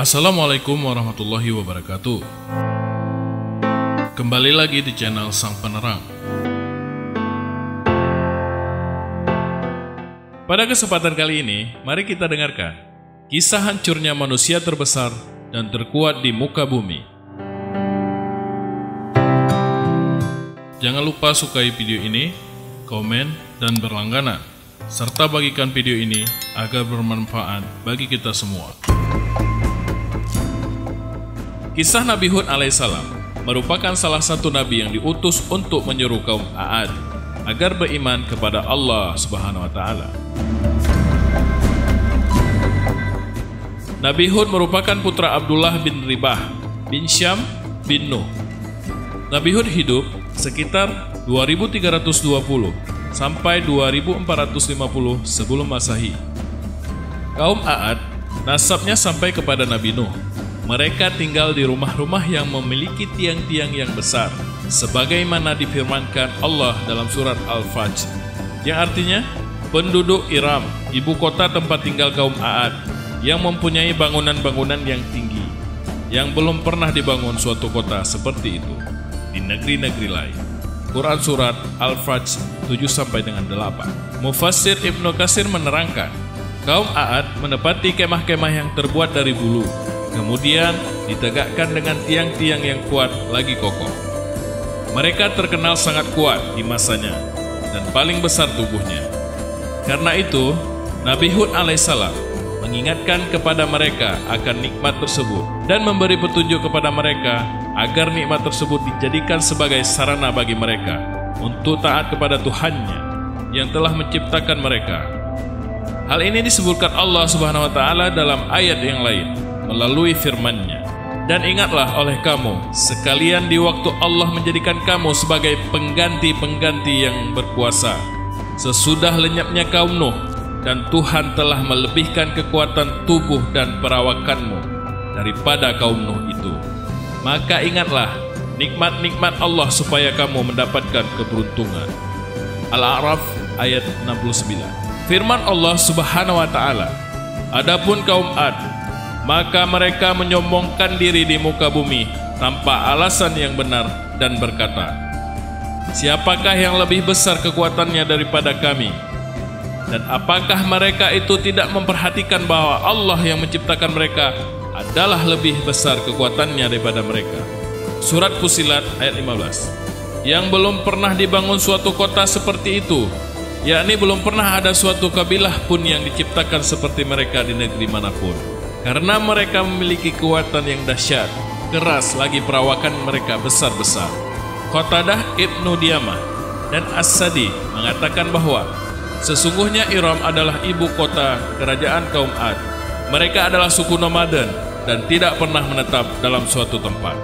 Assalamualaikum warahmatullahi wabarakatuh. Kembali lagi di channel Sang Penerang. Pada kesempatan kali ini, mari kita dengarkan kisah hancurnya manusia terbesar dan terkuat di muka bumi. Jangan lupa sukai video ini, komen, dan berlangganan, serta bagikan video ini agar bermanfaat bagi kita semua. Kisah Nabi Hud alaihissalam merupakan salah satu nabi yang diutus untuk menyuruh kaum A'ad agar beriman kepada Allah Subhanahu wa Ta'ala. Nabi Hud merupakan putra Abdullah bin Ribah bin Syam bin Nuh. Nabi Hud hidup sekitar 2320 sampai 2450 sebelum Masehi. Kaum A'ad nasabnya sampai kepada Nabi Nuh. Mereka tinggal di rumah-rumah yang memiliki tiang-tiang yang besar, sebagaimana difirmankan Allah dalam surat Al-Fajr, yang artinya penduduk Iram, ibu kota tempat tinggal kaum A'ad, yang mempunyai bangunan-bangunan yang tinggi, yang belum pernah dibangun suatu kota seperti itu di negeri-negeri lain. Quran surat Al-Fajr 7-8. Mufassir Ibnu Katsir menerangkan, kaum A'ad menepati kemah-kemah yang terbuat dari bulu, kemudian ditegakkan dengan tiang-tiang yang kuat lagi kokoh. Mereka terkenal sangat kuat di masanya dan paling besar tubuhnya. Karena itu, Nabi Hud alaihissalam mengingatkan kepada mereka akan nikmat tersebut dan memberi petunjuk kepada mereka agar nikmat tersebut dijadikan sebagai sarana bagi mereka untuk taat kepada Tuhannya yang telah menciptakan mereka. Hal ini disebutkan Allah Subhanahu wa Ta'ala dalam ayat yang lain melalui firman-Nya. Dan ingatlah oleh kamu sekalian di waktu Allah menjadikan kamu sebagai pengganti-pengganti yang berkuasa sesudah lenyapnya kaum Nuh, dan Tuhan telah melebihkan kekuatan tubuh dan perawakanmu daripada kaum Nuh itu. Maka ingatlah nikmat-nikmat Allah supaya kamu mendapatkan keberuntungan. Al-A'raf ayat 69. Firman Allah Subhanahu wa Ta'ala, adapun kaum Ad, maka mereka menyombongkan diri di muka bumi tanpa alasan yang benar dan berkata, siapakah yang lebih besar kekuatannya daripada kami? Dan apakah mereka itu tidak memperhatikan bahwa Allah yang menciptakan mereka adalah lebih besar kekuatannya daripada mereka? Surat Fussilat ayat 15. Yang belum pernah dibangun suatu kota seperti itu, yakni belum pernah ada suatu kabilah pun yang diciptakan seperti mereka di negeri manapun. Karena mereka memiliki kekuatan yang dahsyat, keras lagi perawakan mereka besar-besar. Qatadah Ibnu Diamah dan As-Sadi mengatakan bahwa sesungguhnya Iram adalah ibu kota kerajaan kaum Ad. Mereka adalah suku nomaden dan tidak pernah menetap dalam suatu tempat.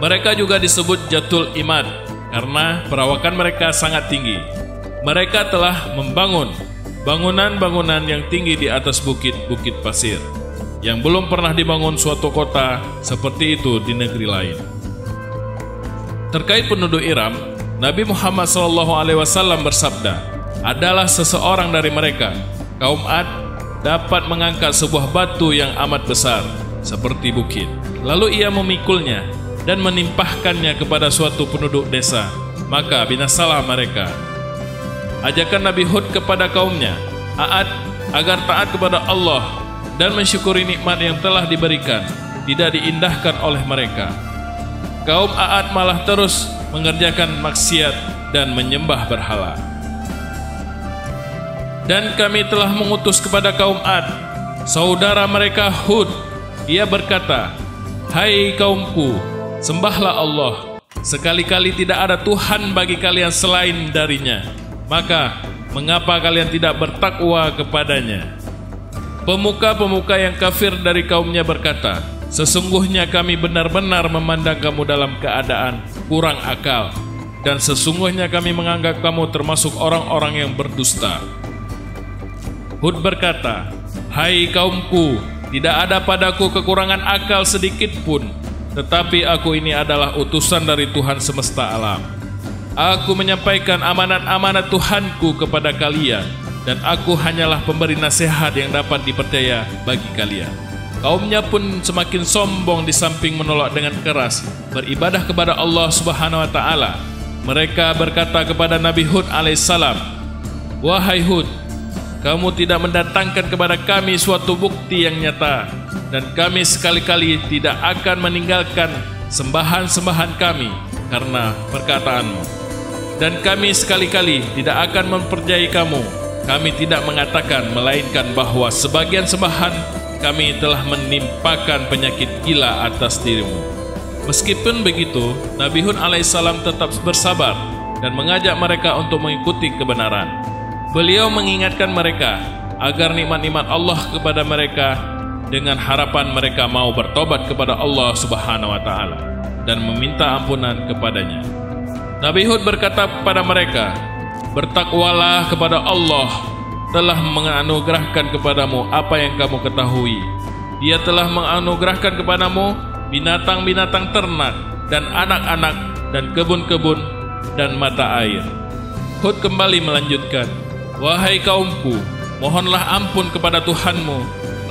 Mereka juga disebut Jatul Imad karena perawakan mereka sangat tinggi. Mereka telah membangun bangunan-bangunan yang tinggi di atas bukit-bukit pasir, yang belum pernah dibangun suatu kota seperti itu di negeri lain. Terkait penduduk Iram, Nabi Muhammad SAW bersabda, adalah seseorang dari mereka, kaum Ad, dapat mengangkat sebuah batu yang amat besar seperti bukit, lalu ia memikulnya dan menimpahkannya kepada suatu penduduk desa, maka binasalah mereka. Ajakan Nabi Hud kepada kaumnya, A'ad, agar taat kepada Allah dan mensyukuri nikmat yang telah diberikan, tidak diindahkan oleh mereka. Kaum A'ad malah terus mengerjakan maksiat dan menyembah berhala. Dan kami telah mengutus kepada kaum Ad saudara mereka Hud. Ia berkata, hai kaumku, sembahlah Allah, sekali-kali tidak ada Tuhan bagi kalian selain darinya, maka mengapa kalian tidak bertakwa kepadanya? Pemuka-pemuka yang kafir dari kaumnya berkata, sesungguhnya kami benar-benar memandang kamu dalam keadaan kurang akal, dan sesungguhnya kami menganggap kamu termasuk orang-orang yang berdusta. Hud berkata, hai kaumku, tidak ada padaku kekurangan akal sedikit pun, tetapi aku ini adalah utusan dari Tuhan semesta alam. Aku menyampaikan amanat-amanat Tuhanku kepada kalian, dan aku hanyalah pemberi nasihat yang dapat dipercaya bagi kalian. Kaumnya pun semakin sombong di samping menolak dengan keras beribadah kepada Allah Subhanahu wa taala. Mereka berkata kepada Nabi Hud alaihissalam, "Wahai Hud, kamu tidak mendatangkan kepada kami suatu bukti yang nyata, dan kami sekali-kali tidak akan meninggalkan sembahan-sembahan kami karena perkataanmu. Dan kami sekali-kali tidak akan mempercayai kamu. Kami tidak mengatakan melainkan bahwa sebagian sembahan kami telah menimpakan penyakit gila atas dirimu." Meskipun begitu, Nabi Hud alaihissalam tetap bersabar dan mengajak mereka untuk mengikuti kebenaran. Beliau mengingatkan mereka agar nikmat-nikmat Allah kepada mereka dengan harapan mereka mau bertobat kepada Allah Subhanahu wa taala dan meminta ampunan kepadanya. Nabi Hud berkata kepada mereka, "Bertakwalah kepada Allah, telah menganugerahkan kepadamu apa yang kamu ketahui. Dia telah menganugerahkan kepadamu binatang-binatang ternak dan anak-anak dan kebun-kebun dan mata air." Hud kembali melanjutkan, "Wahai kaumku, mohonlah ampun kepada Tuhanmu,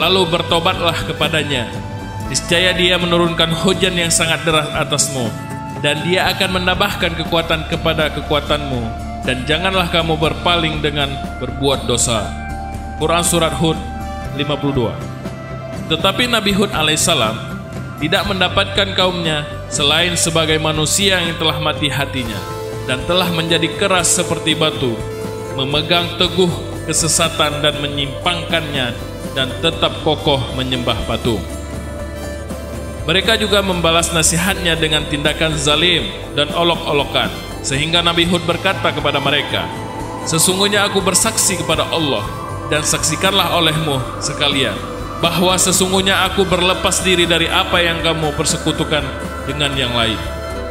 lalu bertobatlah kepadanya. Niscaya Dia menurunkan hujan yang sangat deras atasmu, dan Dia akan menambahkan kekuatan kepada kekuatanmu, dan janganlah kamu berpaling dengan berbuat dosa." Quran Surat Hud 52. Tetapi Nabi Hud alaihissalam tidak mendapatkan kaumnya selain sebagai manusia yang telah mati hatinya dan telah menjadi keras seperti batu, memegang teguh kesesatan dan menyimpangkannya, dan tetap kokoh menyembah patung. Mereka juga membalas nasihatnya dengan tindakan zalim dan olok-olokan, sehingga Nabi Hud berkata kepada mereka, "Sesungguhnya aku bersaksi kepada Allah, dan saksikanlah olehmu sekalian, bahwa sesungguhnya aku berlepas diri dari apa yang kamu persekutukan dengan yang lain.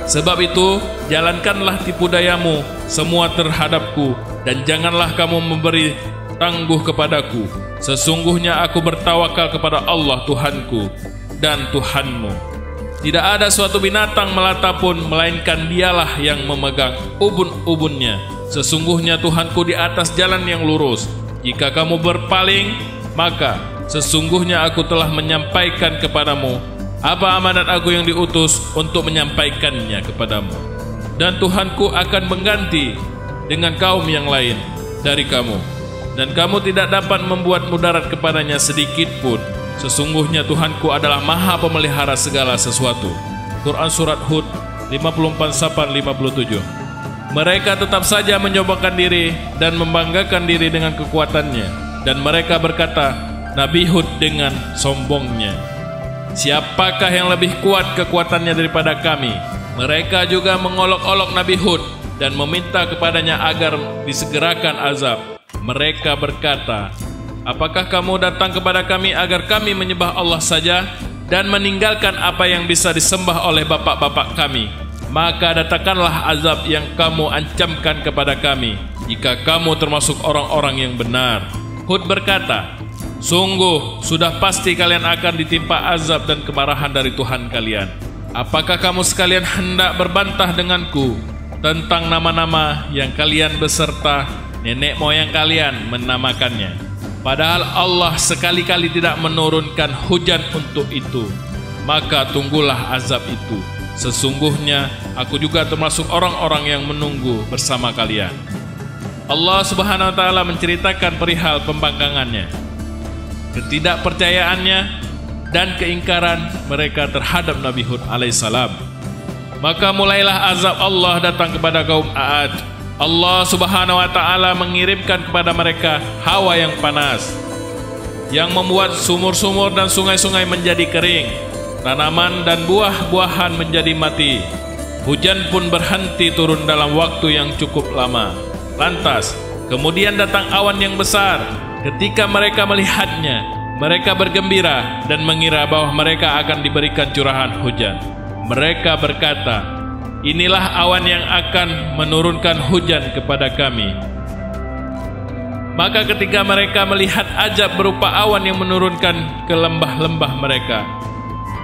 Sebab itu, jalankanlah tipu dayamu semua terhadapku, dan janganlah kamu memberi tangguh kepadaku. Sesungguhnya aku bertawakal kepada Allah Tuhanku dan Tuhanmu. Tidak ada suatu binatang melata pun, melainkan Dialah yang memegang ubun-ubunnya. Sesungguhnya Tuhanku di atas jalan yang lurus. Jika kamu berpaling, maka sesungguhnya aku telah menyampaikan kepadamu apa amanat aku yang diutus untuk menyampaikannya kepadamu. Dan Tuhanku akan mengganti dengan kaum yang lain dari kamu, dan kamu tidak dapat membuat mudarat kepadanya sedikit pun. Sesungguhnya Tuhanku adalah Maha Pemelihara segala sesuatu." Quran Surat Hud 54-57. Mereka tetap saja menyombongkan diri dan membanggakan diri dengan kekuatannya, dan mereka berkata, Nabi Hud dengan sombongnya, "Siapakah yang lebih kuat kekuatannya daripada kami?" Mereka juga mengolok-olok Nabi Hud dan meminta kepadanya agar disegerakan azab. Mereka berkata, "Apakah kamu datang kepada kami agar kami menyembah Allah saja dan meninggalkan apa yang bisa disembah oleh bapak-bapak kami? Maka datangkanlah azab yang kamu ancamkan kepada kami, jika kamu termasuk orang-orang yang benar." Hud berkata, "Sungguh, sudah pasti kalian akan ditimpa azab dan kemarahan dari Tuhan kalian. Apakah kamu sekalian hendak berbantah denganku tentang nama-nama yang kalian beserta nenek moyang kalian menamakannya? Padahal Allah sekali-kali tidak menurunkan hujan untuk itu. Maka tunggulah azab itu. Sesungguhnya aku juga termasuk orang-orang yang menunggu bersama kalian." Allah Subhanahu wa taala menceritakan perihal pembangkangannya, ketidakpercayaannya, dan keingkaran mereka terhadap Nabi Hud alaihissalam. Maka mulailah azab Allah datang kepada kaum Ad. Allah Subhanahu wa taala mengirimkan kepada mereka hawa yang panas, yang membuat sumur-sumur dan sungai-sungai menjadi kering, tanaman dan buah-buahan menjadi mati. Hujan pun berhenti turun dalam waktu yang cukup lama. Lantas, kemudian datang awan yang besar. Ketika mereka melihatnya, mereka bergembira dan mengira bahwa mereka akan diberikan curahan hujan. Mereka berkata, "Inilah awan yang akan menurunkan hujan kepada kami." Maka ketika mereka melihat ajab berupa awan yang menurunkan ke lembah-lembah mereka,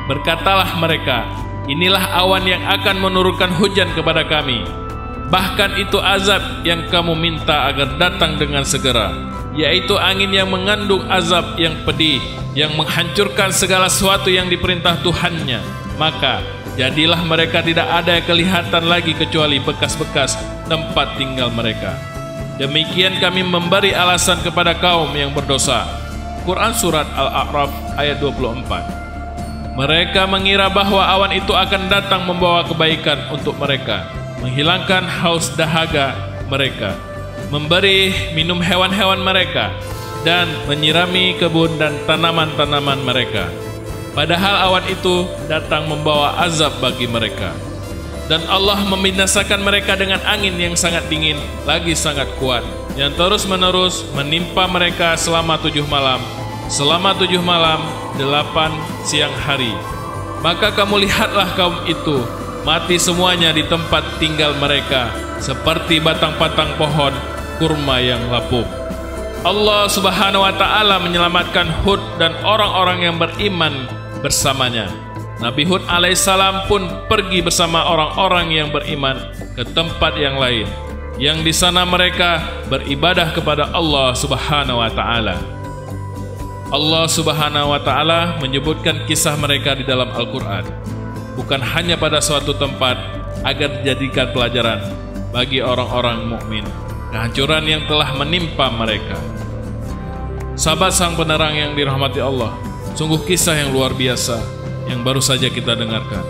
berkatalah mereka, "Inilah awan yang akan menurunkan hujan kepada kami." Bahkan itu azab yang kamu minta agar datang dengan segera, yaitu angin yang mengandung azab yang pedih, yang menghancurkan segala sesuatu yang diperintah Tuhannya. Maka jadilah mereka tidak ada yang kelihatan lagi kecuali bekas-bekas tempat tinggal mereka. Demikian kami memberi alasan kepada kaum yang berdosa. Quran Surat Al-A'raf ayat 24. Mereka mengira bahwa awan itu akan datang membawa kebaikan untuk mereka, menghilangkan haus dahaga mereka, memberi minum hewan-hewan mereka, dan menyirami kebun dan tanaman-tanaman mereka. Padahal awan itu datang membawa azab bagi mereka. Dan Allah membinasakan mereka dengan angin yang sangat dingin, lagi sangat kuat, yang terus-menerus menimpa mereka selama 7 malam. Selama 7 malam, 8 siang hari. Maka kamu lihatlah kaum itu, mati semuanya di tempat tinggal mereka, seperti batang-batang pohon kurma yang lapuk. Allah Subhanahu wa Ta'ala menyelamatkan Hud dan orang-orang yang beriman bersamanya. Nabi Hud alaihissalam pun pergi bersama orang-orang yang beriman ke tempat yang lain, yang di sana mereka beribadah kepada Allah Subhanahu wa Ta'ala. Allah Subhanahu wa Ta'ala menyebutkan kisah mereka di dalam Al-Quran, bukan hanya pada suatu tempat, agar dijadikan pelajaran bagi orang-orang mukmin kehancuran yang telah menimpa mereka. Sahabat sang penerang yang dirahmati Allah, sungguh kisah yang luar biasa yang baru saja kita dengarkan.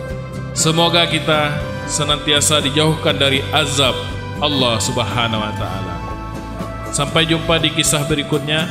Semoga kita senantiasa dijauhkan dari azab Allah Subhanahu wa Ta'ala. Sampai jumpa di kisah berikutnya.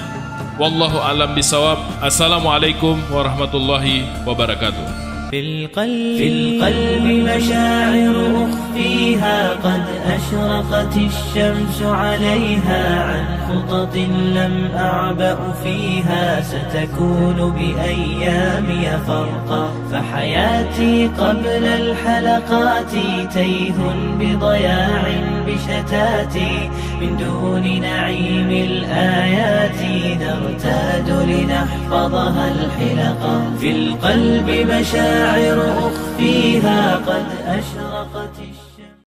Wallahu a'lam bisawab. Assalamualaikum warahmatullahi wabarakatuh. في القلب مشاعر أخفيها قد أشرقت الشمس عليها عن خطط لم أعبأ فيها ستكون بأيامي فرقا فحياتي قبل الحلقات تيه بضياع بشتاتي من دون نعيم الآيات نرتاد لنحفظها الحلقا في القلب مشاعر أخفيها قد أشرقت